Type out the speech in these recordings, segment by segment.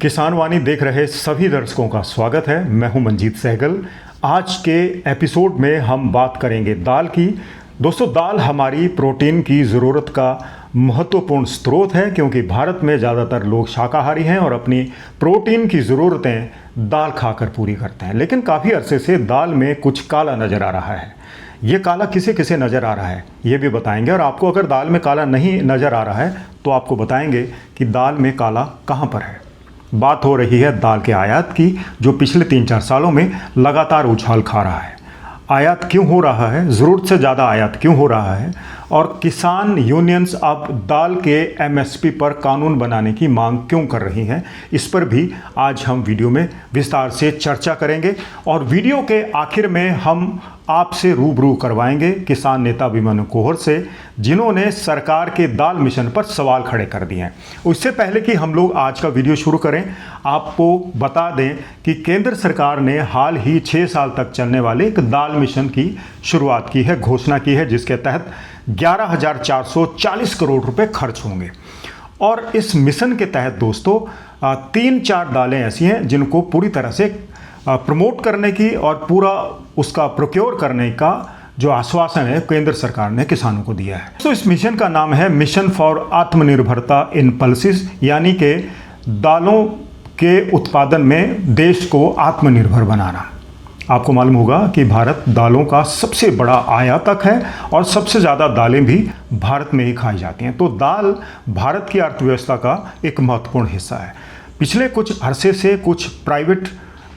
किसान वाणी देख रहे सभी दर्शकों का स्वागत है। मैं हूं मंजीत सहगल। आज के एपिसोड में हम बात करेंगे दाल की। दोस्तों, दाल हमारी प्रोटीन की ज़रूरत का महत्वपूर्ण स्रोत है, क्योंकि भारत में ज़्यादातर लोग शाकाहारी हैं और अपनी प्रोटीन की ज़रूरतें दाल खाकर पूरी करते हैं। लेकिन काफ़ी अरसे से दाल में कुछ काला नज़र आ रहा है। ये काला किसे किसे नज़र आ रहा है ये भी बताएंगे, और आपको अगर दाल में काला नहीं नज़र आ रहा है तो आपको बताएंगे कि दाल में काला कहाँ पर है। बात हो रही है दाल के आयात की, जो पिछले 3-4 सालों में लगातार उछाल खा रहा है। आयात क्यों हो रहा है, ज़रूरत से ज़्यादा आयात क्यों हो रहा है, और किसान यूनियंस अब दाल के एमएसपी पर कानून बनाने की मांग क्यों कर रही हैं, इस पर भी आज हम वीडियो में विस्तार से चर्चा करेंगे। और वीडियो के आखिर में हम आपसे रूबरू करवाएंगे किसान नेता अभिमन्यु कोहर से, जिन्होंने सरकार के दाल मिशन पर सवाल खड़े कर दिए हैं। उससे पहले कि हम लोग आज का वीडियो शुरू करें, आपको बता दें कि केंद्र सरकार ने हाल ही 6 साल तक चलने वाले एक दाल मिशन की शुरुआत की है, घोषणा की है, जिसके तहत 11,440 करोड़ रुपए खर्च होंगे। और इस मिशन के तहत दोस्तों 3-4 दालें ऐसी हैं जिनको पूरी तरह से प्रमोट करने की और पूरा उसका प्रोक्योर करने का जो आश्वासन है केंद्र सरकार ने किसानों को दिया है। तो इस मिशन का नाम है मिशन फॉर आत्मनिर्भरता इन पल्सेस, यानी कि दालों के उत्पादन में देश को आत्मनिर्भर बनाना। आपको मालूम होगा कि भारत दालों का सबसे बड़ा आयातक है और सबसे ज़्यादा दालें भी भारत में ही खाई जाती हैं। तो दाल भारत की अर्थव्यवस्था का एक महत्वपूर्ण हिस्सा है। पिछले कुछ अरसे से कुछ प्राइवेट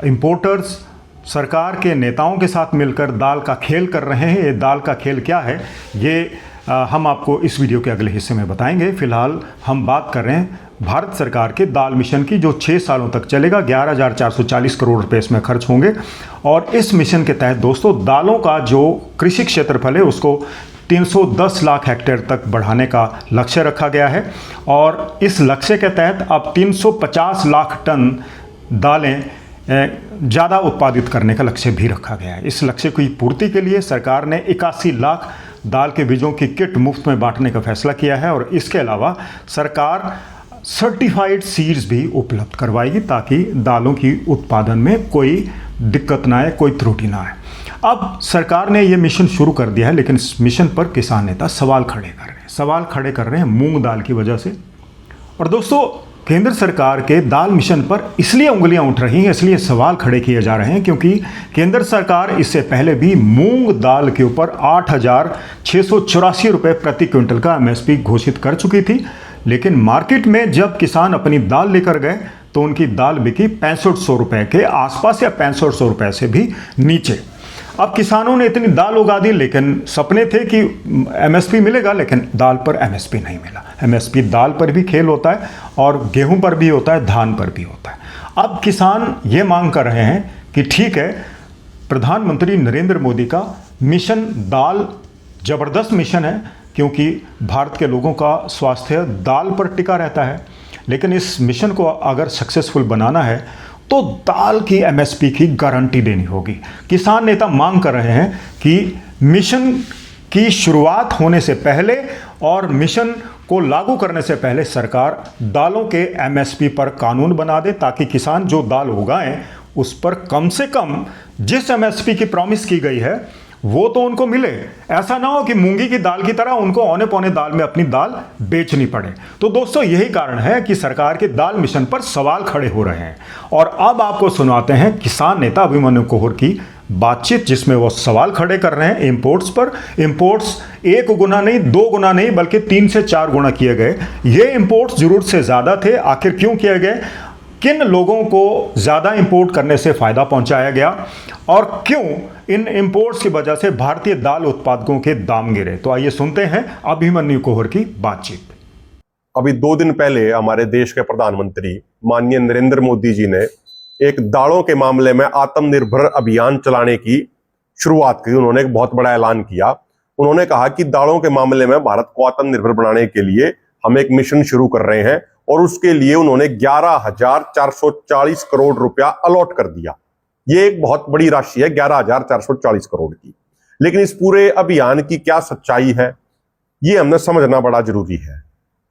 इंपोर्टर्स सरकार के नेताओं के साथ मिलकर दाल का खेल कर रहे हैं। ये दाल का खेल क्या है, ये हम आपको इस वीडियो के अगले हिस्से में बताएंगे। फिलहाल हम बात कर रहे हैं भारत सरकार के दाल मिशन की, जो 6 सालों तक चलेगा। 11,440 करोड़ रुपए इसमें खर्च होंगे। और इस मिशन के तहत दोस्तों दालों का जो कृषि क्षेत्रफल है उसको 310 लाख हेक्टेयर तक बढ़ाने का लक्ष्य रखा गया है। और इस लक्ष्य के तहत अब 350 लाख टन दालें ज़्यादा उत्पादित करने का लक्ष्य भी रखा गया है। इस लक्ष्य की पूर्ति के लिए सरकार ने 81 लाख दाल के बीजों की किट मुफ्त में बांटने का फैसला किया है। और इसके अलावा सरकार सर्टिफाइड सीड्स भी उपलब्ध करवाएगी, ताकि दालों की उत्पादन में कोई दिक्कत ना आए, कोई त्रुटि ना आए। अब सरकार ने ये मिशन शुरू कर दिया है, लेकिन इस मिशन पर किसान नेता सवाल खड़े कर रहे हैं मूंग दाल की वजह से। और दोस्तों, केंद्र सरकार के दाल मिशन पर इसलिए उंगलियां उठ रही हैं, इसलिए सवाल खड़े किए जा रहे हैं, क्योंकि केंद्र सरकार इससे पहले भी मूंग दाल के ऊपर 8,684 रुपये प्रति क्विंटल का एमएसपी घोषित कर चुकी थी। लेकिन मार्केट में जब किसान अपनी दाल लेकर गए तो उनकी दाल बिकी 6500 रुपये के आसपास या 6500 रुपये से भी नीचे। अब किसानों ने इतनी दाल उगा दी, लेकिन सपने थे कि एमएसपी मिलेगा, लेकिन दाल पर एमएसपी नहीं मिला। एमएसपी दाल पर भी खेल होता है और गेहूं पर भी होता है, धान पर भी होता है। अब किसान ये मांग कर रहे हैं कि ठीक है, प्रधानमंत्री नरेंद्र मोदी का मिशन दाल ज़बरदस्त मिशन है, क्योंकि भारत के लोगों का स्वास्थ्य दाल पर टिका रहता है। लेकिन इस मिशन को अगर सक्सेसफुल बनाना है तो दाल की एमएसपी की गारंटी देनी होगी। किसान नेता मांग कर रहे हैं कि मिशन की शुरुआत होने से पहले और मिशन को लागू करने से पहले सरकार दालों के एमएसपी पर कानून बना दे, ताकि किसान जो दाल उगाएं उस पर कम से कम जिस एमएसपी की प्रॉमिस की गई है वो तो उनको मिले। ऐसा ना हो कि मूंगी की दाल की तरह उनको औने पौने दाल में अपनी दाल बेचनी पड़े। तो दोस्तों, यही कारण है कि सरकार के दाल मिशन पर सवाल खड़े हो रहे हैं। और अब आपको सुनाते हैं किसान नेता अभिमन्यु कोहर की बातचीत, जिसमें वो सवाल खड़े कर रहे हैं इंपोर्ट्स पर। इंपोर्ट्स 1 गुना नहीं, 2 गुना नहीं, बल्कि 3 से 4 गुना किए गए। ये इंपोर्ट्स जरूरत से ज़्यादा थे। आखिर क्यों किए गए, किन लोगों को ज़्यादा इंपोर्ट करने से फ़ायदा पहुंचाया गया, और क्यों इन इंपोर्ट्स की वजह से भारतीय दाल उत्पादकों के दाम गिरे। तो आइए सुनते हैं अभिमन्यु कोहर की बातचीत। अभी 2 दिन पहले हमारे देश के प्रधानमंत्री माननीय नरेंद्र मोदी जी ने एक दालों के मामले में आत्मनिर्भर अभियान चलाने की शुरुआत की। उन्होंने एक बहुत बड़ा ऐलान किया। उन्होंने कहा कि दालों के मामले में भारत को आत्मनिर्भर बनाने के लिए हम एक मिशन शुरू कर रहे हैं, और उसके लिए उन्होंने 11,440 करोड़ रुपया अलॉट कर दिया। ये एक बहुत बड़ी राशि है, 11,440 करोड़ की। लेकिन इस पूरे अभियान की क्या सच्चाई है, ये हमने समझना बड़ा जरूरी है।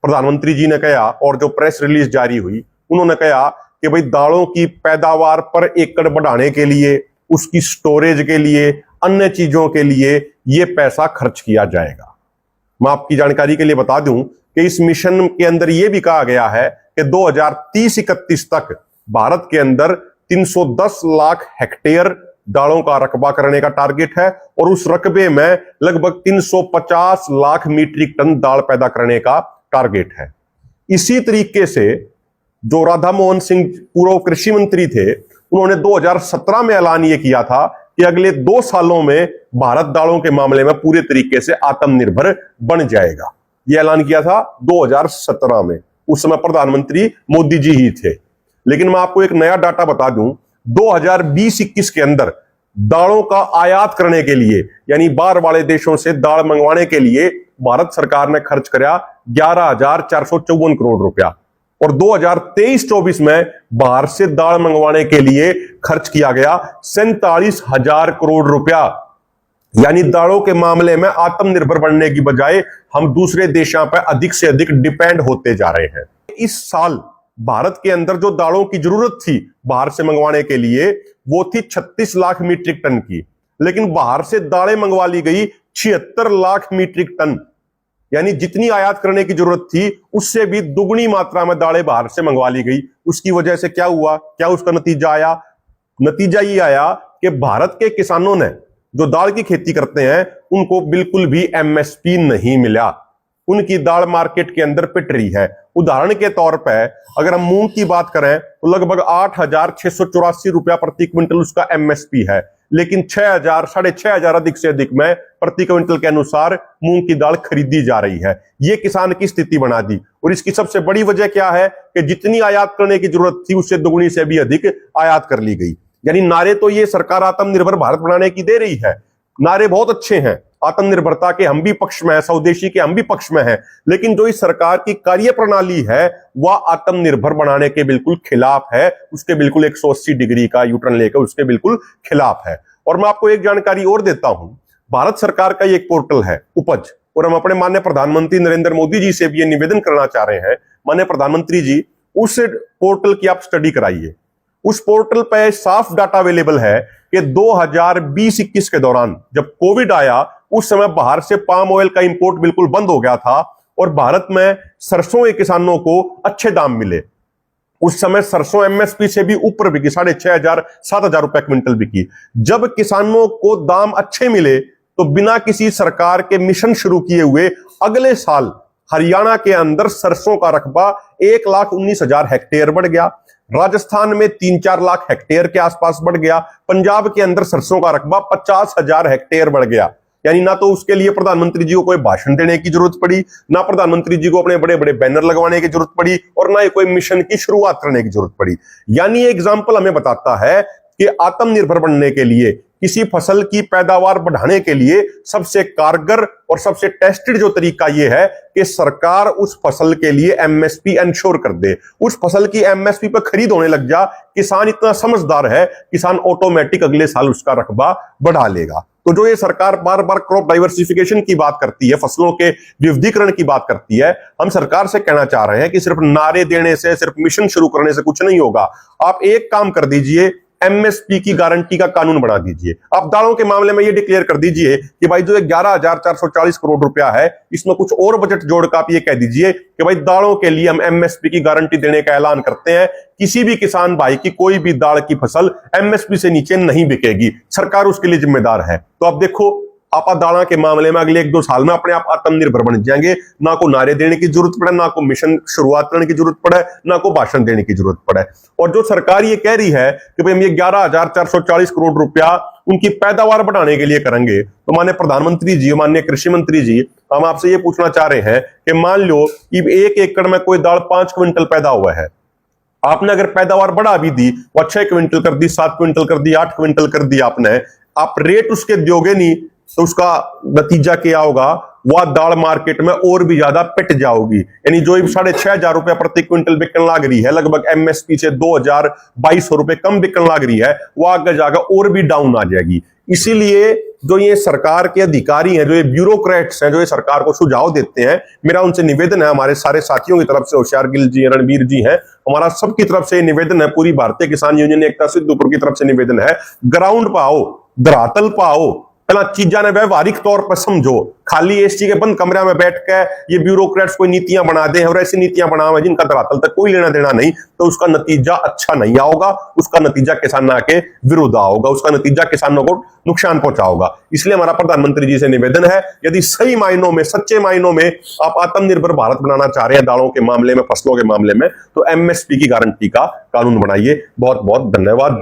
प्रधानमंत्री जी ने कहा, और जो प्रेस रिलीज जारी हुई, उन्होंने कहा कि भाई दालों की पैदावार पर एकड़ बढ़ाने के लिए, उसकी स्टोरेज के लिए, अन्य चीजों के लिए यह पैसा खर्च किया जाएगा। मैं आपकी जानकारी के लिए बता दूं कि इस मिशन के अंदर यह भी कहा गया है कि 2030-31 तक भारत के अंदर 310 लाख हेक्टेयर दालों का रकबा करने का टारगेट है और उस रकबे में लगभग 350 लाख मीट्रिक टन दाल पैदा करने का टारगेट है। इसी तरीके से जो राधा मोहन सिंह पूर्व कृषि मंत्री थे, उन्होंने 2017 में ऐलान यह किया था कि अगले 2 सालों में भारत दालों के मामले में पूरे तरीके से आत्मनिर्भर बन जाएगा। यह ऐलान किया था 2017 में, उस समय प्रधानमंत्री मोदी जी ही थे। लेकिन मैं आपको एक नया डाटा बता दूं, 2020-21 के अंदर दालों का आयात करने के लिए, यानी बाहर वाले देशों से दाल मंगवाने के लिए भारत सरकार ने खर्च किया 11,454 करोड़ रुपया और 2023-24 में बाहर से दाल मंगवाने के लिए खर्च किया गया 47,000 करोड़ रुपया। यानी दालों के मामले में आत्मनिर्भर बनने की बजाय हम दूसरे देशों पर अधिक से अधिक डिपेंड होते जा रहे हैं। इस साल भारत के अंदर जो दालों की जरूरत थी बाहर से मंगवाने के लिए, वो थी 36 लाख मीट्रिक टन की, लेकिन बाहर से दालें मंगवा ली गई 76 लाख मीट्रिक टन। यानी जितनी आयात करने की जरूरत थी उससे भी दुगनी मात्रा में दालें बाहर से मंगवा ली गई। उसकी वजह से क्या हुआ, क्या उसका नतीजा आया? नतीजा ये आया कि भारत के किसानों ने जो दाल की खेती करते हैं उनको बिल्कुल भी एमएसपी नहीं मिला। उनकी दाल मार्केट के अंदर पिट रही है। उदाहरण के तौर पर अगर हम मूंग की बात करें तो लगभग 8,684 रुपया प्रति क्विंटल उसका एमएसपी है, लेकिन 6,000 6,500 अधिक से अधिक में प्रति क्विंटल के अनुसार मूंग की दाल खरीदी जा रही है। ये किसान की स्थिति बना दी। और इसकी सबसे बड़ी वजह क्या है कि जितनी आयात करने की जरूरत थी उससे दुगनी से भी अधिक आयात कर ली गई। यानी नारे तो ये सरकार आत्मनिर्भर भारत बनाने की दे रही है, नारे बहुत अच्छे हैं, आत्मनिर्भरता के हम भी पक्ष में है, स्वदेशी के हम भी पक्ष में है, लेकिन जो इस सरकार की कार्य प्रणाली है वह आत्मनिर्भर बनाने के बिल्कुल खिलाफ है। उसके बिल्कुल 180 डिग्री का यूटर्न लेकर उसके बिल्कुल खिलाफ है। और मैं आपको एक जानकारी और देता हूं, भारत सरकार का एक पोर्टल है उपज, और हम अपने माननीय प्रधानमंत्री नरेंद्र मोदी जी से भी ये निवेदन करना चाह रहे हैं, माननीय प्रधानमंत्री जी उस पोर्टल की आप स्टडी कराइए। उस पोर्टल पे साफ डाटा अवेलेबल है कि 2020-21 के दौरान जब कोविड आया उस समय बाहर से पाम ऑयल का इंपोर्ट बिल्कुल बंद हो गया था और भारत में सरसों के किसानों को अच्छे दाम मिले। उस समय सरसों एमएसपी से भी ऊपर बिकी, 6,500 7,000 रुपए क्विंटल बिकी। जब किसानों को दाम अच्छे मिले तो बिना किसी सरकार के मिशन शुरू किए हुए अगले साल हरियाणा के अंदर सरसों का रकबा 1,19,000 हेक्टेयर बढ़ गया, राजस्थान में 3-4 लाख हेक्टेयर के आसपास बढ़ गया, पंजाब के अंदर सरसों का रकबा 50,000 हेक्टेयर बढ़ गया। यानी ना तो उसके लिए प्रधानमंत्री जी को कोई भाषण देने की जरूरत पड़ी, ना प्रधानमंत्री जी को अपने बड़े बड़े बैनर लगवाने की जरूरत पड़ी, और ना ही कोई मिशन की शुरुआत करने की जरूरत पड़ी। यानी एग्जाम्पल हमें बताता है कि आत्मनिर्भर बनने के लिए, किसी फसल की पैदावार बढ़ाने के लिए सबसे कारगर और सबसे टेस्टेड जो तरीका यह है कि सरकार उस फसल के लिए एमएसपी इंश्योर कर दे। उस फसल की एमएसपी पर खरीद होने लग जा, किसान इतना समझदार है, किसान ऑटोमेटिक अगले साल उसका रकबा बढ़ा लेगा। तो जो ये सरकार बार बार क्रॉप डाइवर्सिफिकेशन की बात करती है, फसलों के विविधीकरण की बात करती है, हम सरकार से कहना चाह रहे हैं कि सिर्फ नारे देने से, सिर्फ मिशन शुरू करने से कुछ नहीं होगा। आप एक काम कर दीजिए, एमएसपी की गारंटी का कानून बना दीजिए। आप दालों के मामले में ये डिक्लेयर कर दीजिए कि भाई जो 11,440 करोड़ रुपया है, इसमें कुछ और बजट जोड़कर आप ये कह दीजिए कि भाई दालों के लिए हम एमएसपी की गारंटी देने का ऐलान करते हैं। किसी भी किसान भाई की कोई भी दाल की फसल एमएसपी से नीचे नहीं बिकेगी, सरकार उसके लिए जिम्मेदार है। तो आप देखो, आप दालों के मामले में अगले 1-2 साल में अपने आप आत्मनिर्भर बन जाएंगे। ना को नारे देने की जरूरत पड़े, ना को मिशन शुरुआत करने की जरूरत पड़े, ना को भाषण देने की जरूरत पड़े। और जो सरकार ये कह रही है कि भाई हम ये 11,440 करोड़ रुपया उनकी पैदावार बढ़ाने के लिए करेंगे, तो माननीय प्रधानमंत्री जी, माननीय कृषि मंत्री जी, हम आपसे ये पूछना चाह रहे हैं कि मान लो कि 1 एकड़ में कोई दाल 5 क्विंटल पैदा हुआ है, आपने अगर पैदावार बढ़ा भी दी, वो 6 क्विंटल कर दी, 7 क्विंटल कर दी, 8 क्विंटल कर दी, आपने आप रेट उसके दोगे नहीं, तो उसका नतीजा क्या होगा? वह दाल मार्केट में और भी ज्यादा पिट जाओगी। यानी जो 6,500 रुपया प्रति क्विंटल बिकने लग रही है, लगभग एमएसपी से 2,200 रुपए कम बिकने लग रही है, वह आगे जाकर और भी डाउन आ जाएगी। इसीलिए जो ये सरकार के अधिकारी हैं, जो ये ब्यूरोक्रेट्स हैं, जो ये सरकार को सुझाव देते हैं, मेरा उनसे निवेदन है, हमारे सारे साथियों की तरफ से, होशियार गिल जी, रणबीर जी हैं, हमारा सबकी तरफ से निवेदन है, पूरी भारतीय किसान यूनियन एकता सिद्धूपुर की तरफ से निवेदन है, ग्राउंड पर आओ, धरातल पर आओ, पहला चीजा ने व्यवहारिक तौर पर समझो। खाली एसटी के बंद कमरे में बैठ के ये ब्यूरोक्रेट्स कोई नीतियां बना दे और ऐसी नीतियां बनावे जिनका धरातल तक कोई लेना देना नहीं, तो उसका नतीजा अच्छा नहीं आओगा, उसका नतीजा किसानों के विरुद्ध आओगा, उसका नतीजा किसानों को नुकसान पहुंचाओगा। इसलिए हमारा प्रधानमंत्री जी से निवेदन है, यदि सही मायनों में, सच्चे मायनों में आप आत्मनिर्भर भारत बनाना चाह रहे हैं दालों के मामले में, फसलों के मामले में, तो एमएसपी की गारंटी का कानून बनाइए। बहुत बहुत धन्यवाद।